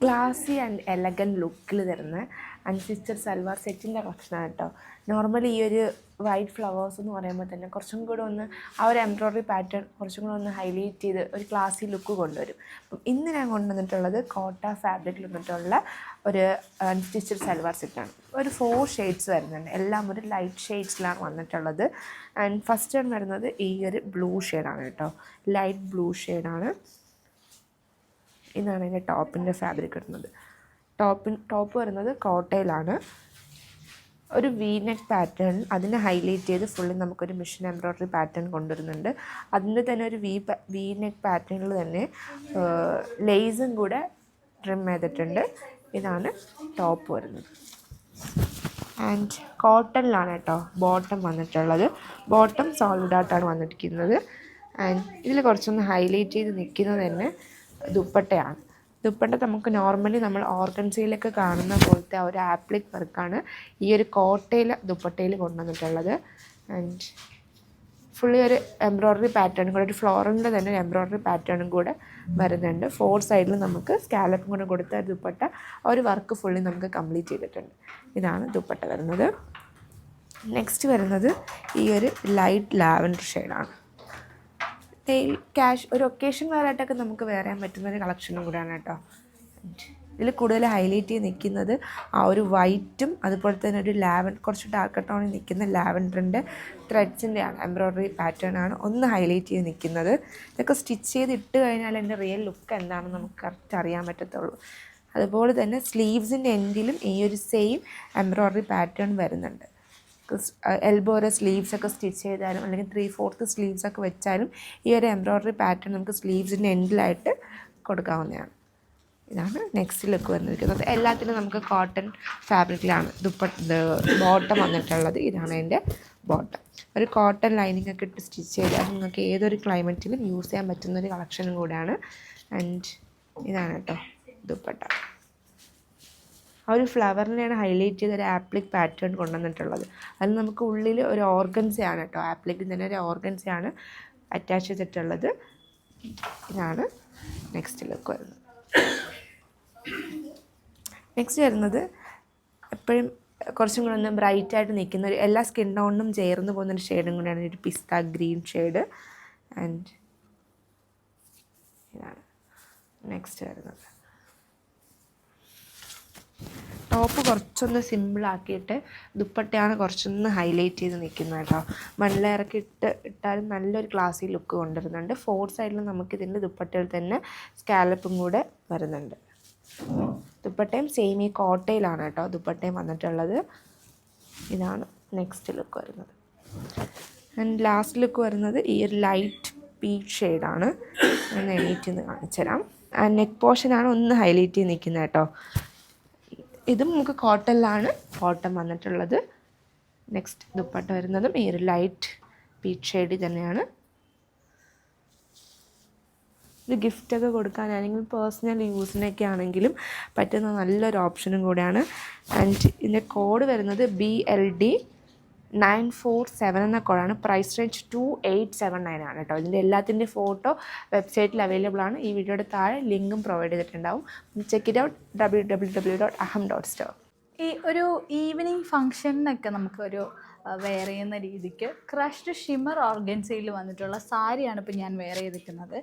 ക്ലാസി and elegant ലുക്കിൽ തരുന്ന അൺസിസ്റ്റർ സൽവാർ സെറ്റിൻ്റെ കളക്ഷനാണ് കേട്ടോ. നോർമലി ഈ ഒരു വൈറ്റ് ഫ്ലവേഴ്സ് എന്ന് പറയുമ്പോൾ തന്നെ കുറച്ചും കൂടെ ഒന്ന് ആ ഒരു എംബ്രോയ്ഡറി പാറ്റേൺ കുറച്ചും കൂടെ ഒന്ന് ഹൈലൈറ്റ് ചെയ്ത് ഒരു ക്ലാസി ലുക്ക് കൊണ്ടുവരും. അപ്പം ഇന്ന് ഞാൻ കൊണ്ടുവന്നിട്ടുള്ളത് കോട്ട ഫാബ്രിക്കിൽ വന്നിട്ടുള്ള ഒരു അൺസ്റ്റിച്ചഡ് സൽവാർ സെറ്റാണ്. ഒരു 4 ഷെയ്ഡ്സ് വരുന്നുണ്ട്, എല്ലാം ഒരു ലൈറ്റ് ഷെയ്ഡ്സിലാണ് വന്നിട്ടുള്ളത്. ആൻഡ് ഫസ്റ്റ് വൺ വരുന്നത് ഈ ഒരു ബ്ലൂ ഷെയ്ഡാണ് കേട്ടോ, ലൈറ്റ് ബ്ലൂ ഷെയ്ഡാണ്. ഇതാണ് എൻ്റെ ടോപ്പിൻ്റെ ഫാബ്രിക് വരുന്നത്. ടോപ്പ് വരുന്നത് കോട്ടയിലാണ്. ഒരു വി നെക്ക് പാറ്റേൺ അതിനെ ഹൈലൈറ്റ് ചെയ്ത് ഫുള്ളി നമുക്കൊരു മിഷൻ എംബ്രോയ്ഡറി പാറ്റേൺ കൊണ്ടുവരുന്നുണ്ട്. അതിൻ്റെ തന്നെ ഒരു വി നെക്ക് പാറ്റേണിൽ തന്നെ ലേസും കൂടെ ട്രിം ചെയ്തിട്ടുണ്ട്. ഇതാണ് ടോപ്പ് വരുന്നത്. ആൻഡ് കോട്ടണിലാണ് കേട്ടോ ബോട്ടം വന്നിട്ടുള്ളത്. ബോട്ടം സോളിഡായിട്ടാണ് വന്നിരിക്കുന്നത്. ആൻഡ് ഇതിൽ കുറച്ചൊന്ന് ഹൈലൈറ്റ് ചെയ്ത് നിൽക്കുന്നത് തന്നെ ദുപ്പട്ടയാണ്. ദുപ്പട്ട നമുക്ക് നോർമലി നമ്മൾ ഓർഗൻസയിലൊക്കെ കാണുന്ന പോലത്തെ ആ ഒരു ആപ്ലിക് വർക്കാണ് ഈ ഒരു കോട്ടയിൽ ദുപ്പട്ടയിൽ കൊണ്ടുവന്നിട്ടുള്ളത്. ആൻഡ് ഫുള്ളി ഒരു എംബ്രോയ്ഡറി പാറ്റേണും കൂടെ, ഒരു ഫ്ലോറലിൻ്റെ തന്നെ ഒരു എംബ്രോയ്ഡറി പാറ്റേണും കൂടെ വരുന്നുണ്ട്. 4 സൈഡിൽ നമുക്ക് സ്കാലപ്പും കൂടെ കൊടുത്ത ദുപ്പട്ട ഒരു വർക്ക് ഫുള്ളി നമുക്ക് കംപ്ലീറ്റ് ചെയ്തിട്ടുണ്ട്. ഇതാണ് ദുപ്പട്ട വരുന്നത്. നെക്സ്റ്റ് വരുന്നത് ഈ ഒരു ലൈറ്റ് ലാവൻഡർ ഷെയ്ഡാണ്. ഒരു ഒക്കേഷൻ വെയറായിട്ടൊക്കെ നമുക്ക് വെയർ ചെയ്യാൻ പറ്റുന്നൊരു കളക്ഷനും കൂടെയാണ് കേട്ടോ. ഇതിൽ കൂടുതൽ ഹൈലൈറ്റ് ചെയ്ത് നിൽക്കുന്നത് ആ ഒരു വൈറ്റും അതുപോലെ തന്നെ ഒരു കുറച്ച് ഡാർക്ക് ടോണിൽ നിൽക്കുന്ന ലാവൻഡറിൻ്റെ ത്രെഡ്സിൻ്റെയാണ് എംബ്രോയ്ഡറി പാറ്റേൺ ആണ് ഒന്ന് ഹൈലൈറ്റ് ചെയ്ത് നിൽക്കുന്നത്. ഇതൊക്കെ സ്റ്റിച്ച് ചെയ്ത് ഇട്ട് കഴിഞ്ഞാൽ എൻ്റെ റിയൽ ലുക്ക് എന്താണെന്ന് നമുക്ക് കറക്റ്റ് അറിയാൻ പറ്റത്തുള്ളൂ. അതുപോലെ തന്നെ സ്ലീവ്സിൻ്റെ എൻഡിലും ഈ ഒരു സെയിം എംബ്രോയ്ഡറി പാറ്റേൺ വരുന്നുണ്ട്. എൽബോ വരെ സ്ലീവ്സൊക്കെ സ്റ്റിച്ച് ചെയ്താലും അല്ലെങ്കിൽ 3/4 സ്ലീവ്സൊക്കെ വെച്ചാലും ഈ ഒരു എംബ്രോയ്ഡറി പാറ്റേൺ നമുക്ക് സ്ലീവ്സിൻ്റെ എൻഡിലായിട്ട് കൊടുക്കാവുന്നതാണ്. ഇതാണ് നെക്സ്റ്റ് ലുക്ക് വന്നിരിക്കുന്നത്. എല്ലാത്തിനും നമുക്ക് കോട്ടൺ ഫാബ്രിക്കിലാണ് ബോട്ടം വന്നിട്ടുള്ളത്. ഇതാണ് എൻ്റെ ബോട്ടം. ഒരു കോട്ടൺ ലൈനിങ് ഒക്കെ ഇട്ട് സ്റ്റിച്ച് ചെയ്താൽ നിങ്ങൾക്ക് ഏതൊരു ക്ലൈമറ്റിലും യൂസ് ചെയ്യാൻ പറ്റുന്നൊരു കളക്ഷനും കൂടെയാണ്. ആൻഡ് ഇതാണ് കേട്ടോ ദുപ്പട്ട. ആ ഒരു ഫ്ലവറിനെയാണ് ഹൈലൈറ്റ് ചെയ്ത് ഒരു ആപ്ലിക് പാറ്റേൺ കൊണ്ടുവന്നിട്ടുള്ളത്. അതിൽ നമുക്ക് ഉള്ളിൽ ഒരു ഓർഗൻസയാണ് കേട്ടോ, ആപ്ലിക്കിൽ തന്നെ ഒരു ഓർഗൻസയാണ് അറ്റാച്ച് ചെയ്തിട്ടുള്ളത്. ഇതാണ് നെക്സ്റ്റ് ലുക്ക് വരുന്നത്. നെക്സ്റ്റ് വരുന്നത് എപ്പോഴും കുറച്ചും കൂടെ ഒന്ന് ബ്രൈറ്റായിട്ട് നിൽക്കുന്ന ഒരു എല്ലാ സ്കിൻ ടോണിനും ചേർന്ന് പോകുന്നൊരു ഷെയ്ഡും കൂടെയാണ് ഒരു പിസ്ത ഗ്രീൻ ഷെയ്ഡ്. ആൻഡ് ഇതാണ് നെക്സ്റ്റ് വരുന്നത്. ടോപ്പ് കുറച്ചൊന്ന് സിമ്പിളാക്കിയിട്ട് ദുപ്പട്ടയാണ് കുറച്ചൊന്ന് ഹൈലൈറ്റ് ചെയ്ത് നിൽക്കുന്നത് കേട്ടോ. 1 ലെയറൊക്കെ ഇട്ടാലും നല്ലൊരു ക്ലാസി ലുക്ക് കൊണ്ടുവരുന്നുണ്ട്. 4 സൈഡിൽ നമുക്കിതിൻ്റെ ദുപ്പട്ടയിൽ തന്നെ സ്കാലപ്പും കൂടെ വരുന്നുണ്ട്. ദുപ്പട്ടയും സെയിം ഈ കോട്ടയിലാണ് കേട്ടോ ദുപ്പട്ടയും വന്നിട്ടുള്ളത്. ഇതാണ് നെക്സ്റ്റ് ലുക്ക് വരുന്നത്. ആൻഡ് ലാസ്റ്റ് ലുക്ക് വരുന്നത് ഈ ഒരു ലൈറ്റ് പീച്ച് ഷെയ്ഡാണ്. ഒന്ന് എണീറ്റ് നിന്ന് കാണിച്ചു തരാം. നെക്ക് പോർഷനാണ് ഒന്ന് ഹൈലൈറ്റ് ചെയ്ത് നിൽക്കുന്നത് കേട്ടോ. ഇതും നമുക്ക് കോട്ടണിലാണ് ബോട്ടം വന്നിട്ടുള്ളത്. നെക്സ്റ്റ് ദുപ്പട്ട വരുന്നതും ഈ ഒരു ലൈറ്റ് പീച്ച് ഷെയ്ഡ് തന്നെയാണ്. ഇത് ഗിഫ്റ്റൊക്കെ കൊടുക്കാനാണെങ്കിലും പേഴ്സണൽ യൂസിനൊക്കെ ആണെങ്കിലും പറ്റുന്ന നല്ലൊരു ഓപ്ഷനും കൂടെയാണ്. ആൻഡ് ഇതിൻ്റെ കോഡ് വരുന്നത് BLD 947 എന്ന കോഡാണ്. പ്രൈസ് റേഞ്ച് 2879 ആണ് കേട്ടോ. ഇതിൻ്റെ എല്ലാത്തിൻ്റെ ഫോട്ടോ വെബ്സൈറ്റിൽ അവൈലബിൾ ആണ്. ഈ വീഡിയോയുടെ താഴെ ലിങ്കും പ്രൊവൈഡ് ചെയ്തിട്ടുണ്ടാവും. Check it out www.aham.store. ഈ ഒരു ഈവനിങ് ഫങ്ഷനൊക്കെ നമുക്കൊരു വെയർ ചെയ്യുന്ന രീതിക്ക് ക്രഷ്ഡ് ഷിമ്മർ ഓർഗൻസയിൽ വന്നിട്ടുള്ള സാരിയാണ് ഇപ്പോൾ ഞാൻ വെയർ ചെയ്തിരിക്കുന്നത്.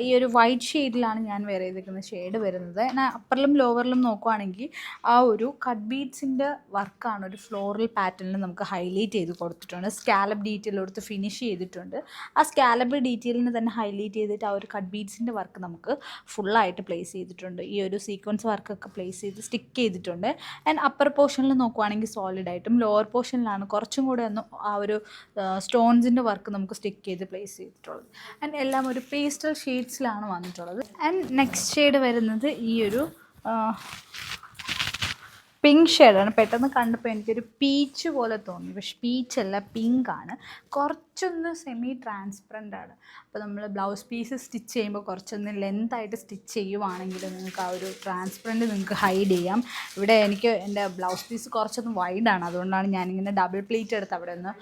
ഈ ഒരു വൈറ്റ് ഷെയ്ഡിലാണ് ഞാൻ വെയർ ചെയ്തിരിക്കുന്ന ഷെയ്ഡ് വരുന്നത്. അപ്പറിലും ലോവറിലും നോക്കുവാണെങ്കിൽ ആ ഒരു കട്ട് ബീഡ്സിൻ്റെ വർക്കാണ് ഒരു ഫ്ലോറൽ പാറ്റേണിൽ നമുക്ക് ഹൈലൈറ്റ് ചെയ്ത് കൊടുത്തിട്ടുണ്ട്. സ്കാലപ്പ് ഡീറ്റെയിൽ കൊടുത്ത് ഫിനിഷ് ചെയ്തിട്ടുണ്ട്. ആ സ്കാലപ്പ് ഡീറ്റെയിലിന് തന്നെ ഹൈലൈറ്റ് ചെയ്തിട്ട് ആ ഒരു കട്ട് ബീഡ്സിൻ്റെ വർക്ക് നമുക്ക് ഫുള്ളായിട്ട് പ്ലേസ് ചെയ്തിട്ടുണ്ട്. ഈ ഒരു സീക്വൻസ് വർക്കൊക്കെ പ്ലേസ് ചെയ്ത് സ്റ്റിക്ക് ചെയ്തിട്ടുണ്ട്. ആൻഡ് അപ്പർ പോർഷനിൽ നോക്കുവാണെങ്കിൽ സോളിഡായിട്ടും ലോവർ പോർഷനിലാണ് കുറച്ചും കൂടെ ഒന്ന് ആ ഒരു സ്റ്റോൺസിൻ്റെ വർക്ക് നമുക്ക് സ്റ്റിക്ക് ചെയ്ത് പ്ലേസ് ചെയ്തിട്ടുള്ളത്. ആൻഡ് എല്ലാം ഒരു പേസ്റ്റൽ ഷെയ്ഡ്സിലാണ് വന്നിട്ടുള്ളത്. ആൻഡ് നെക്സ്റ്റ് ഷെയ്ഡ് വരുന്നത് ഈ ഒരു പിങ്ക് ഷെയ്ഡാണ്. പെട്ടെന്ന് കണ്ടപ്പോൾ എനിക്കൊരു പീച്ച് പോലെ തോന്നി, പക്ഷെ പീച്ചല്ല, പിങ്കാണ്. കുറച്ചൊന്ന് സെമി ട്രാൻസ്പെറൻ്റ് ആണ്. അപ്പോൾ നമ്മൾ ബ്ലൗസ് പീസ് സ്റ്റിച്ച് ചെയ്യുമ്പോൾ കുറച്ചൊന്ന് ലെന്തായിട്ട് സ്റ്റിച്ച് ചെയ്യുവാണെങ്കിൽ നിങ്ങൾക്ക് ആ ഒരു ട്രാൻസ്പെറൻറ്റ് നിങ്ങൾക്ക് ഹൈഡ് ചെയ്യാം. ഇവിടെ എനിക്ക് എൻ്റെ ബ്ലൗസ് പീസ് കുറച്ചൊന്ന് വൈഡാണ്, അതുകൊണ്ടാണ് ഞാനിങ്ങനെ ഡബിൾ പ്ലീറ്റ് എടുത്ത് അവിടെ ഒന്ന്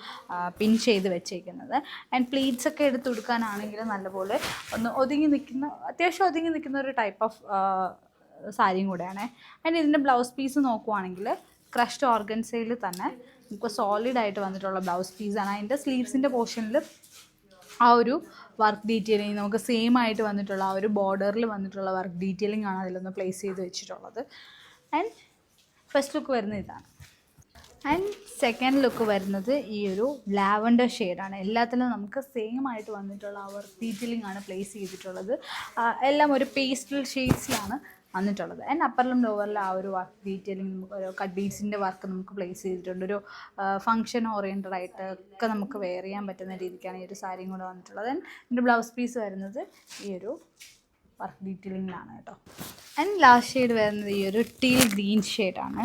പിൻ ചെയ്ത് വെച്ചേക്കുന്നത്. ആൻഡ് പ്ലീറ്റ്സ് ഒക്കെ എടുത്ത് കൊടുക്കാനാണെങ്കിൽ നല്ലപോലെ ഒന്ന് ഒതുങ്ങി നിൽക്കുന്ന, അത്യാവശ്യം ഒതുങ്ങി നിൽക്കുന്ന ഒരു ടൈപ്പ് ഓഫ് സാരിയും കൂടെയാണ്. ആൻഡ് ഇതിൻ്റെ ബ്ലൗസ് പീസ് നോക്കുവാണെങ്കിൽ ക്രഷ്ഡ് ഓർഗൻസയിൽ തന്നെ നമുക്ക് സോളിഡായിട്ട് വന്നിട്ടുള്ള ബ്ലൗസ് പീസാണ്. അതിൻ്റെ സ്ലീവ്സിൻ്റെ പോർഷനിൽ ആ ഒരു വർക്ക് ഡീറ്റെയിലിംഗ് നമുക്ക് സെയിം ആയിട്ട് വന്നിട്ടുള്ള ആ ഒരു ബോർഡറിൽ വന്നിട്ടുള്ള വർക്ക് ഡീറ്റെയിലിംഗ് ആണ് അതിലൊന്ന് പ്ലേസ് ചെയ്ത് വെച്ചിട്ടുള്ളത്. ആൻഡ് ഫസ്റ്റ് ലുക്ക് വരുന്നത് ഇതാണ്. ആൻഡ് സെക്കൻഡ് ലുക്ക് വരുന്നത് ഈ ഒരു ലാവൻഡർ ഷെയ്ഡാണ്. എല്ലാത്തിലും നമുക്ക് സെയിം ആയിട്ട് വന്നിട്ടുള്ള ആ വർക്ക് ഡീറ്റെയിലിംഗ് ആണ് പ്ലേസ് ചെയ്തിട്ടുള്ളത്. എല്ലാം ഒരു പേസ്റ്റൽ ഷെയ്ഡ്സിലാണ് വന്നിട്ടുള്ളത്. ആൻഡ് അപ്പറിലും ലോവറിലും ആ ഒരു വർക്ക് ഡീറ്റെയിലിംഗ് നമുക്ക് ഒരു കട്ട് ബീഡ്സിൻ്റെ വർക്ക് നമുക്ക് പ്ലേസ് ചെയ്തിട്ടുണ്ട്. ഒരു ഫംഗ്ഷൻ ഓറിയൻറ്റഡ് ആയിട്ട് ഒക്കെ നമുക്ക് വെയർ ചെയ്യാൻ പറ്റുന്ന രീതിക്കാണ് ഈ ഒരു സാരിയും കൂടെ വന്നിട്ടുള്ളത്. ആൻഡ് ഇതിൻ്റെ ബ്ലൗസ് പീസ് വരുന്നത് ഈ ഒരു വർക്ക് ഡീറ്റെയിലിംഗിലാണ് കേട്ടോ. ആൻഡ് ലാസ്റ്റ് ഷെയ്ഡ് വരുന്നത് ഈ ഒരു ടീൽ ഗ്രീൻ ഷെയ്ഡാണ്.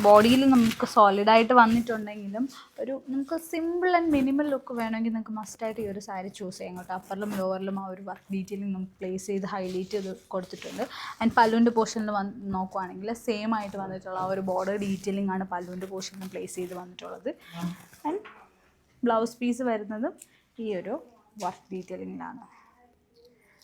ബോഡിയിൽ നമുക്ക് സോളിഡായിട്ട് വന്നിട്ടുണ്ടെങ്കിലും ഒരു നമുക്ക് സിമ്പിൾ ആൻഡ് മിനിമൽ ലുക്ക് വേണമെങ്കിൽ നിങ്ങൾക്ക് മസ്റ്റായിട്ട് ഈ ഒരു സാരി ചൂസ് ചെയ്യാം കേട്ടോ. അപ്പറിലും ലോവറിലും ആ ഒരു വർക്ക് ഡീറ്റെയിലിംഗ് നമുക്ക് പ്ലേസ് ചെയ്ത് ഹൈലൈറ്റ് ചെയ്ത് കൊടുത്തിട്ടുണ്ട്. ആൻഡ് പല്ലുവിൻ്റെ പോർഷനിൽ നോക്കുവാണെങ്കിൽ സെയിം ആയിട്ട് വന്നിട്ടുള്ള ആ ഒരു ബോർഡർ ഡീറ്റെയിലിംഗ് ആണ് പല്ലുവിൻ്റെ പോർഷനിൽ പ്ലേസ് ചെയ്ത് വന്നിട്ടുള്ളത്. ആൻഡ് ബ്ലൗസ് പീസ് വരുന്നതും ഈ ഒരു വർക്ക് ഡീറ്റെയിലിംഗിലാണ്.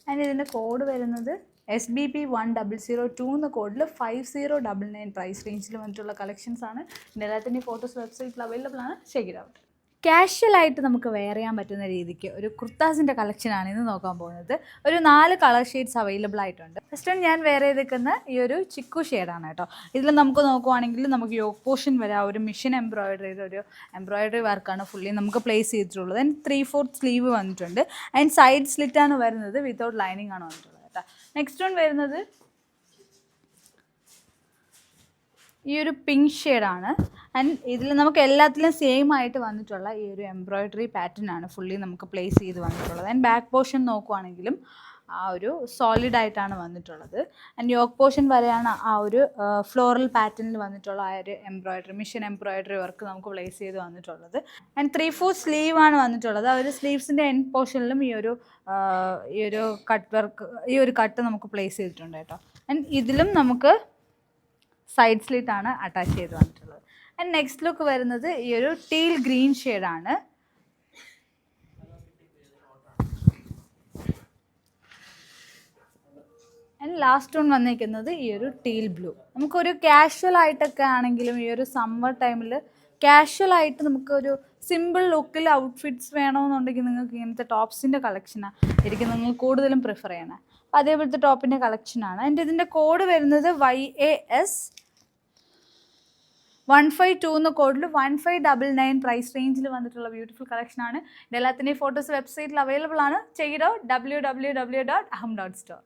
ആൻഡ് ഇതിൻ്റെ കോഡ് വരുന്നത് SBP 1002 എന്ന കോഡിൽ 5099 പ്രൈസ് റേഞ്ചിൽ വന്നിട്ടുള്ള കളക്ഷൻസ് ആണ്. എല്ലാത്തിൻ്റെ ഫോട്ടോസ് വെബ്സൈറ്റിൽ അവൈലബിൾ ആണ്. Check it out. കാഷ്വലായിട്ട് നമുക്ക് വെയർ ചെയ്യാൻ പറ്റുന്ന രീതിക്ക് ഒരു കുർത്താസിൻ്റെ കളക്ഷനാണ് ഇന്ന് നോക്കാൻ പോകുന്നത്. ഒരു 4 കളർ ഷെയ്ഡ്സ് അവൈലബിൾ ആയിട്ടുണ്ട്. ഫസ്റ്റ് ഞാൻ വെയർ ചെയ്തിരിക്കുന്ന ഈ ഒരു ചിക്കു ഷെയ്ഡാണ് കേട്ടോ. ഇതിൽ നമുക്ക് നോക്കുവാണെങ്കിൽ നമുക്ക് യോക്ക് പോർഷൻ വരെ ആ ഒരു മിഷൻ എംബ്രോയിഡറിയുടെ ഒരു എംബ്രോയിഡറി വർക്കാണ് ഫുള്ളി നമുക്ക് പ്ലേസ് ചെയ്തിട്ടുള്ളത്. ആൻഡ് 3/4 സ്ലീവ് വന്നിട്ടുണ്ട്. ആൻഡ് സൈഡ് സ്ലിറ്റാണ് വരുന്നത്, വിത്തൗട്ട് ലൈനിങ് ആണ് വന്നിട്ടുള്ളത്. നെക്സ്റ്റ് വൺ വരുന്നത് ഈ ഒരു പിങ്ക് ഷെയ്ഡാണ്. ആൻഡ് ഇതിൽ നമുക്ക് എല്ലാത്തിലും സെയിം ആയിട്ട് വന്നിട്ടുള്ള ഈ ഒരു എംബ്രോയിഡറി പാറ്റേൺ ആണ് ഫുള്ളി നമുക്ക് പ്ലേസ് ചെയ്ത് വന്നിട്ടുള്ളത്. ആൻഡ് ബാക്ക് പോർഷൻ നോക്കുവാണെങ്കിലും ആ ഒരു സോളിഡ് ആയിട്ടാണ് വന്നിട്ടുള്ളത്. ആൻഡ് യോക്ക് പോർഷൻ വരെയാണ് ആ ഒരു ഫ്ലോറൽ പാറ്റേണിൽ വന്നിട്ടുള്ള ആ ഒരു എംബ്രോയിഡറി മിഷൻ എംബ്രോയിഡറി വർക്ക് നമുക്ക് പ്ലേസ് ചെയ്ത് വന്നിട്ടുള്ളത്. ആൻഡ് 3/4 സ്ലീവ് ആണ് വന്നിട്ടുള്ളത്. ആ ഒരു സ്ലീവ്സിൻ്റെ എൻഡ് പോർഷനിലും ഈ ഒരു കട്ട് വർക്ക് ഈ ഒരു കട്ട് നമുക്ക് പ്ലേസ് ചെയ്തിട്ടുണ്ട് കേട്ടോ. ആൻഡ് ഇതിലും നമുക്ക് സൈഡ് സ്ലിറ്റാണ് അറ്റാച്ച് ചെയ്ത് വന്നിട്ടുള്ളത്. ആൻഡ് നെക്സ്റ്റ് ലുക്ക് വരുന്നത് ഈ ഒരു ടീൽ ഗ്രീൻ ഷെയ്ഡാണ്. ആൻഡ് ലാസ്റ്റ് വൺ വന്നിരിക്കുന്നത് ഈ ഒരു ടീൽ ബ്ലൂ. നമുക്കൊരു കാഷ്വൽ ആയിട്ടൊക്കെ ആണെങ്കിലും ഈ ഒരു സമ്മർ ടൈമിൽ കാഷ്വലായിട്ട് നമുക്കൊരു സിമ്പിൾ ലുക്കിൽ ഔട്ട്ഫിറ്റ്സ് വേണമെന്നുണ്ടെങ്കിൽ നിങ്ങൾക്ക് ഇങ്ങനത്തെ ടോപ്സിൻ്റെ കളക്ഷനാണ് ആയിരിക്കും നിങ്ങൾ കൂടുതലും പ്രിഫർ ചെയ്യണത്. അപ്പോൾ അതേപോലത്തെ ടോപ്പിൻ്റെ കളക്ഷനാണ്. ആൻഡ് ഇതിൻ്റെ കോഡ് വരുന്നത് YAS 152 എന്ന കോഡിൽ 1599 പ്രൈസ് റേഞ്ചിൽ വന്നിട്ടുള്ള ബ്യൂട്ടിഫുൾ കളക്ഷനാണ്. ഇത് എല്ലാത്തിൻ്റെയും ഫോട്ടോസ് വെബ്സൈറ്റിൽ അവൈലബിൾ ആണ്. Check it out www.aham.store.